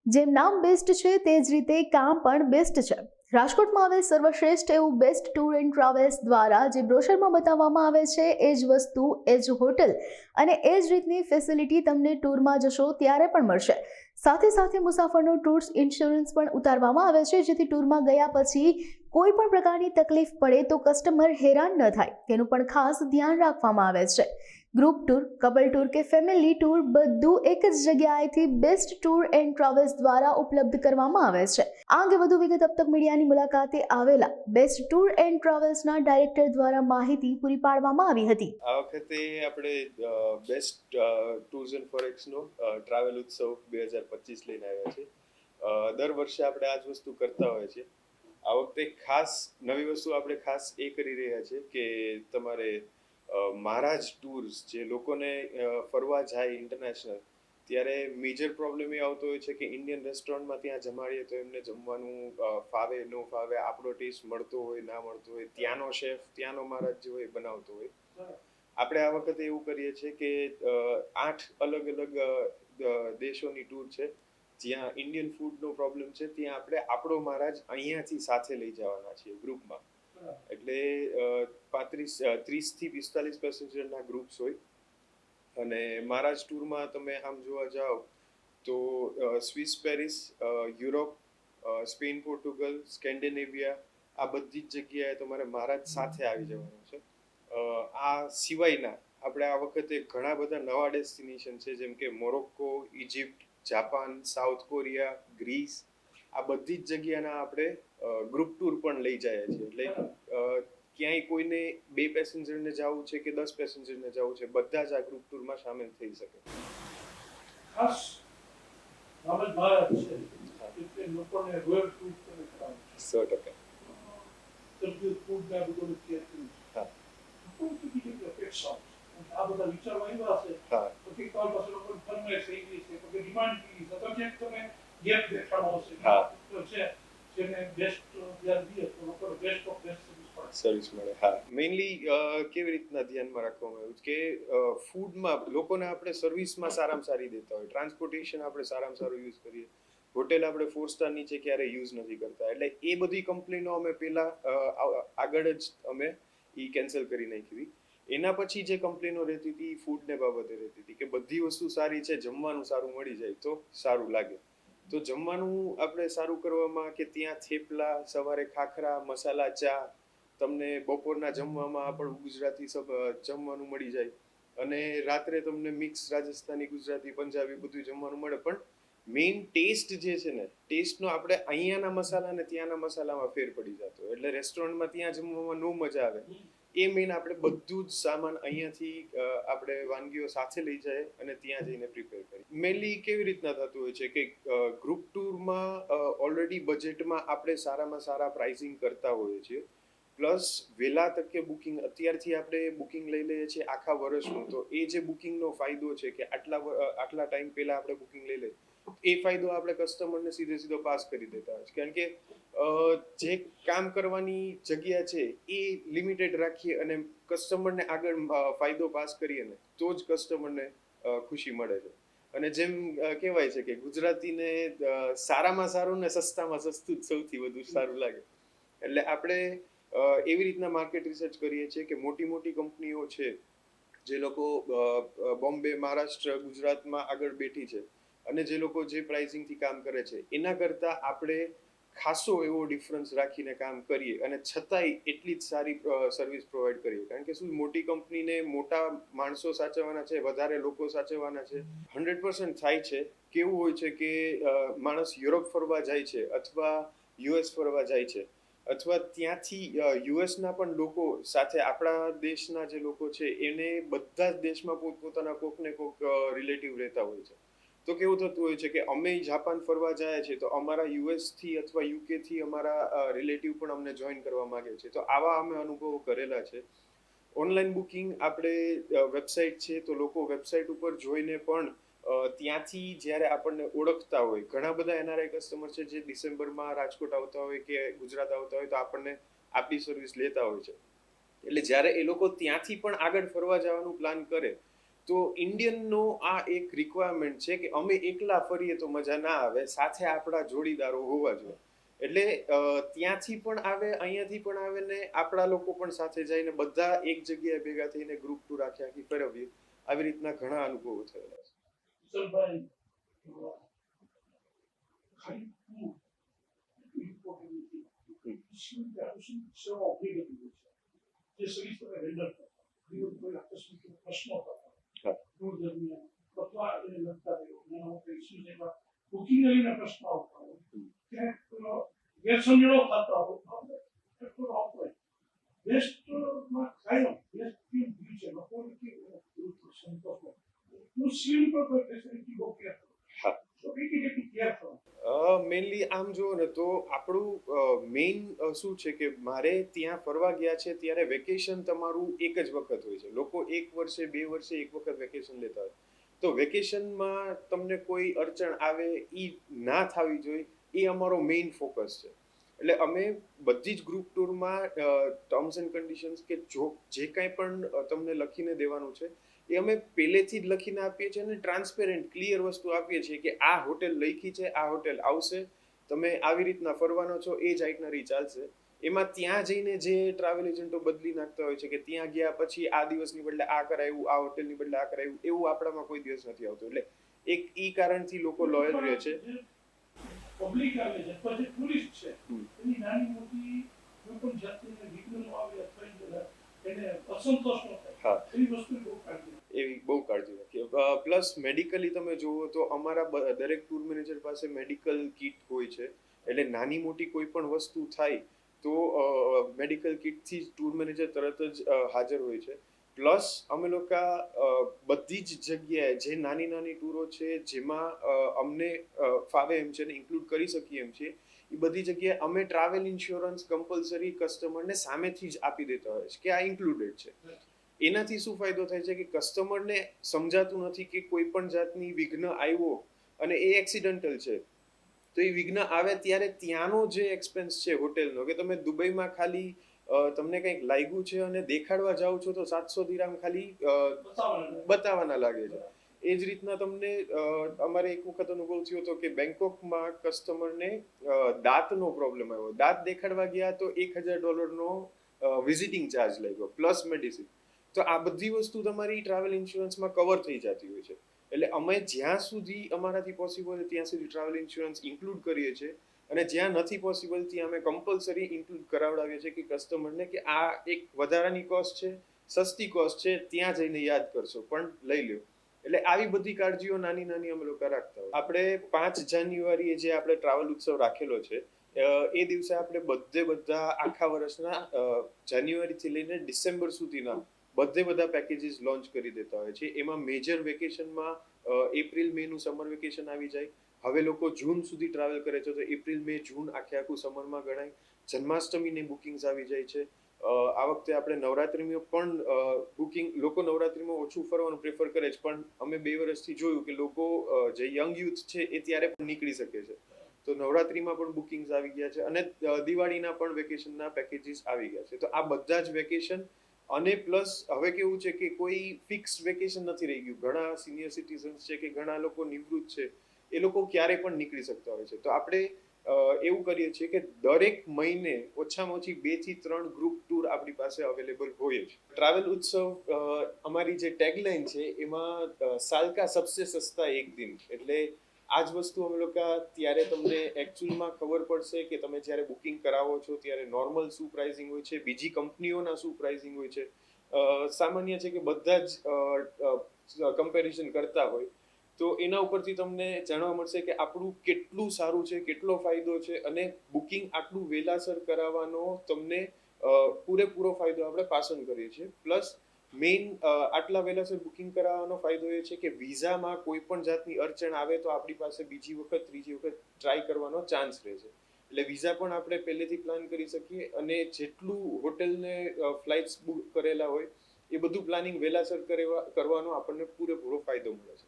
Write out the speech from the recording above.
જેમ નામ બેસ્ટ છે તે જ રીતે કામ પણ બેસ્ટ છે. રાજકોટમાં આવેલ સર્વશ્રેષ્ઠ એવું બેસ્ટ ટૂર એન્ડ ટ્રાવેલ્સ દ્વારા જે બ્રોશરમાં બતાવવામાં આવે છે એ જ વસ્તુ, એ જ હોટલ અને એ જ રીતની ફેસિલિટી તમને ટૂરમાં જશો ત્યારે પણ મળશે. સાથે સાથે મુસાફરનો ટૂર્સ ઇન્સ્યોરન્સ પણ ઉતારવામાં આવે છે, જેથી ટૂરમાં ગયા પછી કોઈ પણ પ્રકારની તકલીફ પડે તો કસ્ટમર હેરાન ન થાય તેનું પણ ખાસ ધ્યાન રાખવામાં આવે છે. ગ્રુપ ટૂર, કપલ ટૂર કે ફેમિલી ટૂર બધું એક જ જગ્યાએથી બેસ્ટ ટૂર એન્ડ ટ્રાવેલ્સ દ્વારા ઉપલબ્ધ કરવામાં આવે છે. આ અંગે વધુ વિગત અબ તક મીડિયાની મુલાકાતે આવેલા બેસ્ટ ટૂર એન્ડ ટ્રાવેલ્સના ડાયરેક્ટર દ્વારા માહિતી પૂરી પાડવામાં આવી હતી. આ વખતે આપણે બેસ્ટ ટૂર્સ એન્ડ ફોરેક્સનો ટ્રાવેલ ઉત્સવ 2025 લઈને આવ્યા છે. દર વર્ષે આપણે આ જ વસ્તુ કરતા હોય છે. આ વખતે ખાસ નવી વસ્તુ આપણે ખાસ એ કરી રહ્યા છે કે તમારે મહારાજ ટૂર્સ જે લોકોને ફરવા જાય ઇન્ટરનેશનલ, ત્યારે મેજર પ્રોબ્લેમ એ આવતો હોય છે કે ઇન્ડિયન રેસ્ટોરન્ટમાં ત્યાં જમાડીએ તો એમને જમવાનું ફાવે ન ફાવે, આપણો ટેસ્ટ મળતો હોય ના મળતો હોય, ત્યાંનો શેફ ત્યાંનો મહારાજ જે હોય બનાવતો હોય. આપણે આ વખતે એવું કરીએ છીએ કે 8 અલગ અલગ દેશોની ટૂર છે. જ્યાં ઇન્ડિયન ફૂડનો પ્રોબ્લેમ છે ત્યાં આપણે આપણો મહારાજ અહીંયાથી સાથે લઈ જવાના છીએ ગ્રુપમાં. એટલે 30 થી 45 પેસેન્જરના ગ્રુપ્સ હોય. અને મહારાજ ટૂરમાં તમે આમ જોવા જાઓ તો Swiss Paris, Europe, Spain, Portugal, Scandinavia, આ બધી જ જગ્યાએ તમારે મહારાજ સાથે આવી જવાનું છે. આ સિવાયના આપણે આ વખતે ઘણા બધા નવા ડેસ્ટિનેશન છે, જેમ કે Morocco, Egypt, Japan, South Korea, Greece, આ બધી જ જગ્યાના આપણે ગ્રુપ ટૂર પણ લઈ જઈએ છીએ. એટલે ક્યાંય કોઈને 2 પેસેન્જરને જવું છે કે 10 પેસેન્જરને જવું છે, બધા જ આ ગ્રુપ ટૂરમાં સામેલ થઈ શકે. ખાસ બાબત મહારાજ છે એટલે લોકોને રોયલ ફૂડ તમે કરાવો 100%. તરબૂચ ફૂડ ના બધું નથી. હા. લોકોની કેટલી અપેક્ષાઓ છે આ બધા વિચારવા આવ્યા હશે. હા. તો કે કાલ પાસે લોકોની ફરમાઈશ થઈ ગઈ છે, તો કે ડિમાન્ડ થઈ છે, તો જેમ તમે ગેપ દેખાડો હશે. હા. છે જેને બેસ્ટ ધ્યાન દે તો લોકોને બેસ્ટ ઓફ બેસ્ટ સર્વિસ મળે. હા, મેઇનલી કેવી રીતના ધ્યાનમાં રાખવામાં આવ્યું કે ફૂડમાં લોકોને આપણે સર્વિસમાં સારામાં સારી દેતા હોય, ટ્રાન્સપોર્ટેશન આપણે સારામાં સારું યુઝ કરીએ, હોટેલ આપણે 4 સ્ટાર નીચે ક્યારે યુઝ નથી કરતા. એટલે એ બધી કંપનીનો અમે પહેલા આગળ જ અમે કેન્સલ કરી નાખી હતી. એના પછી જે કંપનીનો રહેતી હતી ફૂડને બાબતે રહેતી હતી કે બધી વસ્તુ સારી છે, જમવાનું સારું મળી જાય તો સારું લાગે. તો જમવાનું આપણે સારું કરવામાં કે ત્યાં થેપલા, સવારે ખાખરા, મસાલા ચા, તમને બપોરના જમવામાં પણ ગુજરાતી જમવાનું મળી જાય, અને રાત્રે તમને મિક્સ રાજસ્થાની, ગુજરાતી, પંજાબી બધું જમવાનું મળે. પણ મેઇન ટેસ્ટ જે છે ને, ટેસ્ટનો આપણે અહીંયાના મસાલા ને ત્યાંના મસાલામાં ફેર પડી જતો. એટલે રેસ્ટોરન્ટમાં ત્યાં જમવામાં નો મજા આવે. એ મેઇન આપણે બધું જ સામાન અહીંયાથી આપણે વાનગીઓ સાથે લઈ જાય અને ત્યાં જઈને પ્રિપેર કરી. મેઇનલી કેવી રીતના થતું હોય છે કે ગ્રુપ ટૂરમાં ઓલરેડી બજેટમાં આપણે સારામાં સારા પ્રાઇસિંગ કરતા હોઈએ છીએ. પ્લસ વહેલા તકે બુકિંગ અત્યારથી આપણે બુકિંગ લઈ લઈએ છીએ આખા વર્ષનું. તો એ જે બુકિંગનો ફાયદો છે કે આટલા ટાઈમ પહેલા આપણે બુકિંગ લઈ લઈએ, એ ફાયદો આપણે કસ્ટમરને સીધો પાસ કરી દેતા હોય છે. કારણ કે જે કામ કરવાની જગ્યા છે એ લિમિટેડ રાખીએ અને કસ્ટમરને આગળ ફાયદો પાસ કરીએ ને તો જ કસ્ટમરને ખુશી મળે છે. અને જેમ કહેવાય છે કે ગુજરાતીને સારામાં સારું ને સસ્તામાં સસ્તું જ સૌથી વધુ સારું લાગે. એટલે આપણે એવી રીતના માર્કેટ રિસર્ચ કરીએ છીએ કે મોટી કંપનીઓ છે જે લોકો બોમ્બે, મહારાષ્ટ્ર, ગુજરાતમાં આગળ બેઠી છે અને જે લોકો જે પ્રાઇસિંગથી કામ કરે છે એના કરતાં આપણે ખાસો એવો ડિફરન્સ રાખીને કામ કરીએ અને છતાંય એટલી જ સારી સર્વિસ પ્રોવાઈડ કરીએ. કારણ કે શું, મોટી કંપનીને મોટા માણસો સાચવવાના છે, વધારે લોકો સાચવવાના છે. 100% થાય છે. કેવું હોય છે કે માણસ યુરોપ ફરવા જાય છે અથવા યુએસ ફરવા જાય છે, અથવા ત્યાંથી યુએસના પણ લોકો સાથે આપણા દેશના જે લોકો છે એને બધા જ દેશમાં પોતપોતાના કોક ને કોક રિલેટિવ રહેતા હોય છે. તો કેવું થતું હોય છે કે અમે જાપાન ફરવા જાય છે તો અમારા યુએસથી અથવા યુકેથી અમારા રિલેટિવ પણ અમને જોઈન કરવા માંગે છે. તો આવા અમે અનુભવો કરેલા છે. ઓનલાઈન બુકિંગ આપણે વેબસાઇટ છે તો લોકો વેબસાઇટ ઉપર જોઈને પણ ત્યાંથી જ્યારે આપણને ઓળખતા હોય, ઘણા બધા એનઆરઆઈ કસ્ટમર છે જે ડિસેમ્બરમાં રાજકોટ આવતા હોય કે ગુજરાત આવતા હોય તો આપણને આપણી સર્વિસ લેતા હોય છે. એટલે જ્યારે એ લોકો ત્યાંથી પણ આગળ ફરવા જવાનું પ્લાન કરે તો ઇન્ડિયનનો આ એક રિક્વાયરમેન્ટ છે કે અમે એકલા ફરીએ તો મજા ના આવે, સાથે આપણા જોડીદારો હોવા જોઈએ. એટલે ત્યાંથી પણ આવે, અહીંયાથી પણ આવે ને આપણા લોકો પણ સાથે જઈને બધા એક જગ્યાએ ભેગા થઈને ગ્રુપ ટૂર આખી ફેરવીએ. આવી રીતના ઘણા અનુભવો થયેલા છે. કિશોરભાઈ, ખાલી food important નથી. કૃષિની આકર્ષણ સેવા ઉભી કરી છે. જે સર્વિસ તમે રેન્ડર કરતા, ઘણી કોઈ આકસ્મિક પ્રશ્નો થતા, ટૂર દરમિયાન અથવા એને લગતા નાના મોટા ઇસ્યુઝ એવા બુકિંગ લઈને પ્રશ્નો આવતા હોય, ક્યાંક ગેરસમજણો થતા હોય, થોડો આવતો હોય. બેસ્ટમાં કાયમ બેસ્ટ ટીમ બી છે, લોકોને કેવું સંતોષ હોય. હું સીલ પર કોઈ ફેસિલિટી બહુ કેર કરું. તો કઈ જગ્યાથી કેર કરો? મેઇનલી આમ જુઓ ને તો આપણું મેઇન શું છે કે મારે ત્યાં ફરવા ગયા છે ત્યારે વેકેશન તમારું એક જ વખત હોય છે. લોકો 1 વર્ષે 2 વર્ષે એક વખત વેકેશન લેતા હોય. તો વેકેશનમાં તમને કોઈ અડચણ આવે એ ના થવી જોઈએ, એ અમારો મેઇન ફોકસ છે. એટલે અમે બધી જ ગ્રુપ ટૂરમાં ટર્મ્સ એન્ડ કન્ડિશન્સ કે જે કાંઈ પણ તમને લખીને દેવાનું છે એ અમે પહેલેથી જ લખીને આપીએ છીએ અને ટ્રાન્સપેરેન્ટ ક્લિયર વસ્તુ આપીએ છીએ કે આ હોટેલ લખી છે, આ હોટેલ આવશે, તમે આવી રીતના ફરવાનો છો, એ જ આઇટનરી ચાલશે. એમાં ત્યાં જઈને જે ટ્રાવેલ એજન્ટો બદલી નાખતા હોય છે કે ત્યાં ગયા પછી આ દિવસની બદલે આ કરાવ્યું, આ હોટેલની બદલે આ કરાવ્યું, એવું આપણામાં કોઈ દિવસ નથી આવતું. એટલે એક ઈ કારણથી લોકો લોયલ રહે છે. પબ્લિક આવે છે અથવા જે ટુરિસ્ટ છે એની નાની મોટી કોઈ પણ જાતની વિઘ્નો આવે અથવા એને અસંતોષ ન થાય, એવી વસ્તુ બહુ કાળજી એવી બહુ કાળજી રાખીએ. પ્લસ મેડિકલી તમે જુઓ તો અમારા દરેક ટૂર મેનેજર પાસે મેડિકલ કિટ હોય છે. એટલે નાની મોટી કોઈ પણ વસ્તુ થાય તો મેડિકલ કિટથી જ ટૂર મેનેજર તરત જ હાજર હોય છે. પ્લસ અમે લોકો બધી જ જગ્યાએ જે નાની નાની ટૂરો છે જેમાં અમને ફાવે એમ છે ને ઇન્ક્લુડ કરી શકીએ એમ છે, એ બધી જગ્યાએ અમે ટ્રાવેલ ઇન્સ્યોરન્સ કમ્પલસરી કસ્ટમરને સામેથી જ આપી દેતા હોય છે કે આ ઇન્ક્લુડેડ છે. એનાથી શું ફાયદો થાય છે કે કસ્ટમરને સમજાતું નથી કે કોઈ પણ જાતની વિઘ્ન આવ્યો અને એ એક્સિડન્ટલ છે, તો એ વિઘ્ન આવે ત્યારે ત્યાંનો જે એક્સપેન્સ છે હોટેલનો, કે તમે દુબઈમાં ખાલી તમને કંઈક લાગ્યું છે અને દેખાડવા જાઓ છો તો 700 દિરામ ખાલી બતાવવાના લાગે છે. એ જ રીતના તમને અમારે એક વખત અનુભવ થયો હતો કે બેંકોકમાં કસ્ટમરને દાંતનો પ્રોબ્લેમ આવ્યો. દાંત દેખાડવા ગયા તો $1000નો વિઝિટિંગ ચાર્જ લાગ્યો પ્લસ મેડિસિન. તો આ બધી વસ્તુ તમારી ટ્રાવેલ ઇન્સ્યોરન્સમાં કવર થઈ જતી હોય છે. એટલે અમે જ્યાં સુધી અમારાથી પોસિબલ ત્યાં સુધી ટ્રાવેલ ઇન્સ્યોરન્સ ઇન્ક્લુડ કરીએ છીએ, અને જ્યાં નથી પોસિબલ ત્યાં અમે કમ્પલસરી ઇન્ક્લુડ કરાવડાવીએ છીએ કે કસ્ટમરને કે આ એક વધારાની કોસ્ટ છે, સસ્તી કોસ્ટ છે, ત્યાં જઈને યાદ કરશો પણ લઈ લ્યો. એટલે આવી બધી કાળજીઓ નાની નાની અમે લોકો રાખતા હોય. આપણે 5 જાન્યુઆરીએ જે આપણે ટ્રાવેલ ઉત્સવ રાખેલો છે, એ દિવસે આપણે બધા આખા વર્ષના જાન્યુઆરીથી લઈને ડિસેમ્બર સુધીના બધા પેકેજીસ લોન્ચ કરી દેતા હોય છે. એમાં મેજર વેકેશનમાં એપ્રિલ મે નું સમર વેકેશન આવી જાય. હવે લોકો જૂન સુધી ટ્રાવેલ કરે છે, તો એપ્રિલ મે જૂન આખું સમરમાં ગણાય. જન્માષ્ટમીની બુકિંગ્સ આવી જાય છે. આ વખતે આપણે નવરાત્રીમાં પણ લોકો નવરાત્રીમાં ઓછું ફરવાનું પ્રેફર કરે છે, પણ અમે 2 વર્ષથી જોયું કે લોકો જે યંગ યુથ છે એ ત્યારે પણ નીકળી શકે છે. તો નવરાત્રીમાં પણ બુકિંગ્સ આવી ગયા છે અને દિવાળીના પણ વેકેશનના પેકેજીસ આવી ગયા છે. તો આ બધા જ વેકેશન અને પ્લસ હવે કેવું છે કે કોઈ ફિક્સ વેકેશન નથી રહી ગયું. ઘણા સિનિયર સિટીઝન્સ છે કે ઘણા લોકો નિવૃત્ત છે, એ લોકો ક્યારે પણ નીકળી શકતા હોય છે. તો આપણે એવું કરીએ છીએ કે દરેક મહિને ઓછામાં ઓછી 2 થી 3 ગ્રુપ ટૂર આપણી પાસે અવેલેબલ હોય છે. ટ્રાવેલ ઉત્સવ અમારી જે ટેગલાઇન છે એમાં સાલ કા સબસે સસ્તા એક દિન, એટલે આ જ વસ્તુ અમે લોકો ત્યારે તમને એકચ્યુઅલમાં ખબર પડશે કે તમે જ્યારે બુકિંગ કરાવો છો ત્યારે નોર્મલ શું પ્રાઇસિંગ હોય છે, બીજી કંપનીઓના શું પ્રાઇસિંગ હોય છે. સામાન્ય છે કે બધા જ કમ્પેરિઝન કરતા હોય, તો એના ઉપરથી તમને જાણવા મળશે કે આપણું કેટલું સારું છે, કેટલો ફાયદો છે, અને બુકિંગ આટલું વહેલાસર કરાવવાનો તમને પૂરેપૂરો ફાયદો આપણે પાસન કરીએ છીએ. પ્લસ મેઇન આટલા વહેલાસર બુકિંગ કરાવવાનો ફાયદો એ છે કે વિઝામાં કોઈ પણ જાતની અડચણ આવે તો આપણી પાસે બીજી વખત ત્રીજી વખત ટ્રાય કરવાનો ચાન્સ રહે છે. એટલે વિઝા પણ આપણે પહેલેથી પ્લાન કરી શકીએ, અને જેટલું હોટેલને ફ્લાઇટ્સ બુક કરેલા હોય એ બધું પ્લાનિંગ વહેલાસર કરવાનો આપણને પૂરેપૂરો ફાયદો મળે છે.